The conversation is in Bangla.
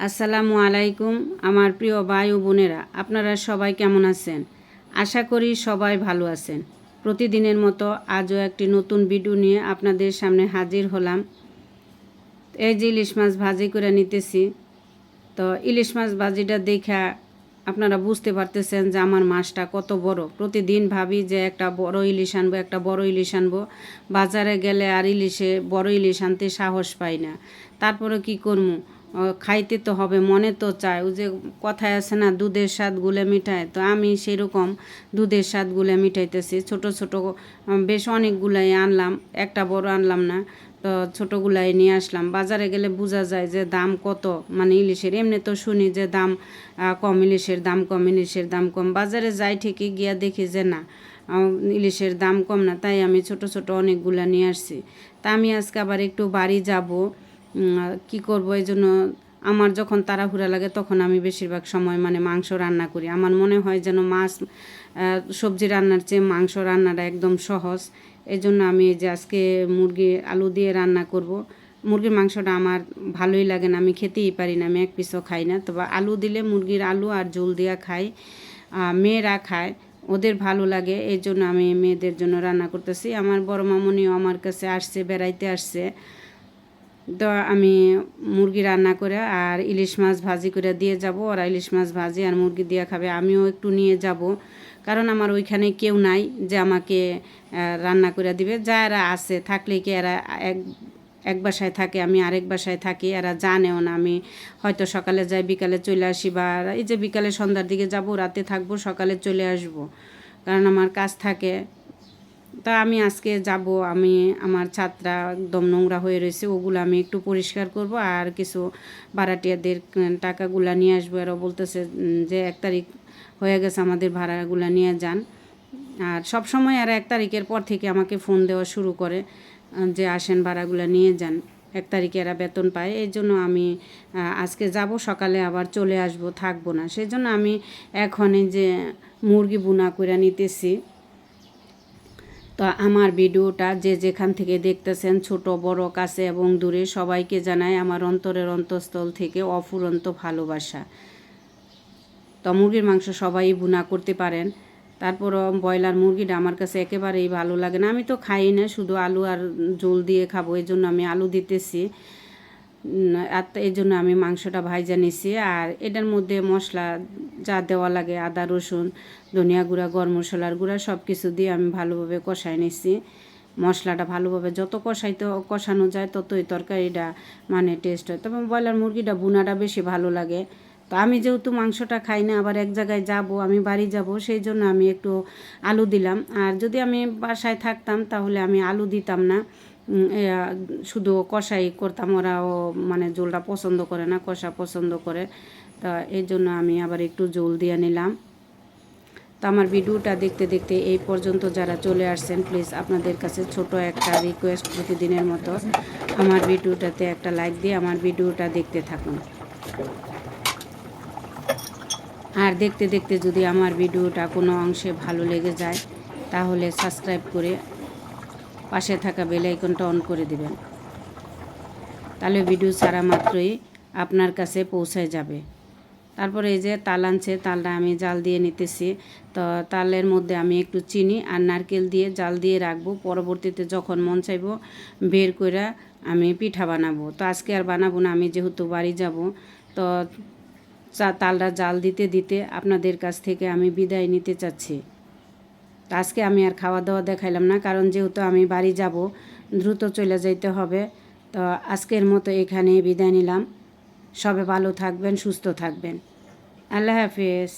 আসসালামু আলাইকুম আমার প্রিয় ভাই ও বোনেরা, আপনারা সবাই কেমন আছেন? আশা করি সবাই ভালো আছেন। প্রতিদিনের মতো আজও একটি নতুন ভিডিও নিয়ে আপনাদের সামনে হাজির হলাম। এই যে ইলিশ মাছ ভাজি করে নিতেছি। তো ইলিশ মাছ ভাজিটা দেখা আপনারা বুঝতে পারতেছেন যে আমার মাছটা কত বড়। প্রতিদিন ভাবি যে একটা বড় ইলিশ আনবো, একটা বড় ইলিশ আনবো। বাজারে গেলে আর বড় ইলিশ আনতে সাহস পাই না। তারপরে কি করবো, খাইতে তো হবে, মনে তো চায়। ওই যে কথায় আছে না, দুধের স্বাদ গুলে মিঠায়। তো আমি সেরকম দুধের স্বাদ গুলে মিঠাইতেছি। ছোট ছোট বেশ অনেকগুলাই আনলাম, একটা বড় আনলাম না। তো ছোটোগুলাই নিয়ে আসলাম। বাজারে গেলে বোঝা যায় যে দাম কত, মানে ইলিশের। এমনি তো শুনি যে দাম কম, ইলিশের দাম কম, ইলিশের দাম কম। বাজারে যাই ঠিকই, গিয়া দেখি যে না, ইলিশের দাম কম না। তাই আমি ছোট ছোট অনেকগুলা নিয়ে আসছি। তা আমি আজকে আবার একটু বাড়ি যাব, কি করব, এই জন্য আমার যখন তাড়াহুড়া লাগে তখন আমি বেশিরভাগ সময় মানে মাংস রান্না করি। আমার মনে হয় যেন মাছ সবজি রান্নার চেয়ে মাংস রান্নাটা একদম সহজ। এই জন্য আমি এই যে আজকে মুরগি আলু দিয়ে রান্না করব। মুরগির মাংসটা আমার ভালোই লাগে না, আমি খেতেই পারি না, আমি এক পিসও খাই না। তবে আলু দিলে মুরগির আলু আর ঝোল দিয়া খাই, মেয়েরা খায়, ওদের ভালো লাগে। এই জন্য আমি মেয়েদের জন্য রান্না করতেছি। আমার বড় মামনিও আমার কাছে আসছে, বেড়াইতে আসছে। তো আমি মুরগি রান্না করে আর ইলিশ মাছ ভাজি করে দিয়ে যাব। ওরা ইলিশ মাছ ভাজি আর মুরগি দিয়ে খাবে, আমিও একটু নিয়ে যাব। কারণ আমার ওইখানে কেউ নাই যে আমাকে রান্না করে দিবে। যারা আছে থাকলে কি এরা এক এক বাসায় থাকে, আমি আরেক বাসায় থাকি, এরা জানেও না। আমি হয়তো সকালে যাই, বিকালে চলে আসি, বা এই যে বিকালে সন্ধ্যার দিকে যাব, রাতে থাকবো, সকালে চলে আসব, কারণ আমার কাজ থাকে। তা আমি আজকে যাব, আমি আমার ছাদটা একদম নোংরা হয়ে রয়েছে, ওগুলো আমি একটু পরিষ্কার করব। আর কিছু ভাড়াটিয়াদের টাকাগুলো নিয়ে আসবো। এরাও বলতেছে যে 1 তারিখ হয়ে গেছে, আমাদের ভাড়াগুলো নিয়ে যান। আর সব সময় আর 1 তারিখের পর থেকে আমাকে ফোন দেওয়া শুরু করে যে আসেন, ভাড়াগুলো নিয়ে যান। 1 তারিখে এরা বেতন পায়। এই জন্য আমি আজকে যাব, সকালে আবার চলে আসব, থাকবো না। সেই জন্য আমি এখন এই যে মুরগি বুনা করে নিতেছি। তো আমার ভিডিওটা যে যেখান থেকে দেখতেছেন, ছোট বড়, কাছে এবং দূরে, সবাইকে জানাই আমার অন্তরের অন্তঃস্থল থেকে অফুরন্ত ভালোবাসা। তো মুরগির মাংস সবাই বুনা করতে পারেন। তারপরও ব্রয়লার মুরগিটা আমার কাছে একেবারেই ভালো লাগে না। আমি তো খাই না, শুধু আলু আর ঝোল দিয়ে খাবো, এই জন্য আমি আলু দিতেছি। আর এই জন্য আমি মাংসটা ভাইজা নিছি। আর এটার মধ্যে মশলা যা দেওয়া লাগে, আদা রসুন, ধনিয়া গুঁড়া, গরম মশলার গুঁড়া, সব কিছু দিয়ে আমি ভালোভাবে কষাই নিছি। মশলাটা ভালোভাবে যত কষানো যায় ততই তরকারিটা মানে টেস্ট হয়। তবে ব্রয়লার মুরগিটা বুনাটা বেশি ভালো লাগে। তো আমি যেহেতু মাংসটা খাই না, আবার এক জায়গায় যাব, আমি বাড়ি যাব, সেই জন্য আমি একটু আলু দিলাম। আর যদি আমি বাসায় থাকতাম তাহলে আমি আলু দিতাম না, শুধু কষাই করতাম। ওরাও মানে ঝোলটা পছন্দ করে না, কষা পছন্দ করে। তা এই জন্য আমি আবার একটু ঝোল দিয়ে নিলাম। তো আমার ভিডিওটা দেখতে দেখতে এই পর্যন্ত যারা চলে আসছেন, প্লিজ আপনাদের কাছে ছোট একটা রিকোয়েস্ট, প্রতিদিনের মতো আমার ভিডিওটাতে একটা লাইক দিয়ে আমার ভিডিওটা দেখতে থাকুন। আর দেখতে দেখতে যদি আমার ভিডিওটা কোনো অংশে ভালো লেগে যায়, তাহলে সাবস্ক্রাইব করে পাশে থাকা বেল আইকনটা অন করে দিবেন। তাহলে ভিডিও ছাড়া মাত্রই আপনার কাছে পৌঁছায় যাবে। তারপরে এই যে তাল আনছে, তালটা আমি জাল দিয়ে নিতেছি। তো তালের মধ্যে আমি একটু চিনি আর নারকেল দিয়ে জাল দিয়ে রাখবো। পরবর্তীতে যখন মন চাইব বের করে আমি পিঠা বানাবো। তো আজকে আর বানাবো না, আমি যেহেতু বাড়ি যাব। তো তালটা জাল দিতে দিতে আপনাদের কাছ থেকে আমি বিদায় নিতে চাচ্ছি। তো আজকে আমি আর খাওয়া দাওয়া দেখাইলাম না, কারণ যেহেতু আমি বাড়ি যাব, দ্রুত চলে যাইতে হবে। তো আজকের মতো এখানে বিদায় নিলাম। সবাই ভালো থাকবেন, সুস্থ থাকবেন। আল্লাহ হাফেজ।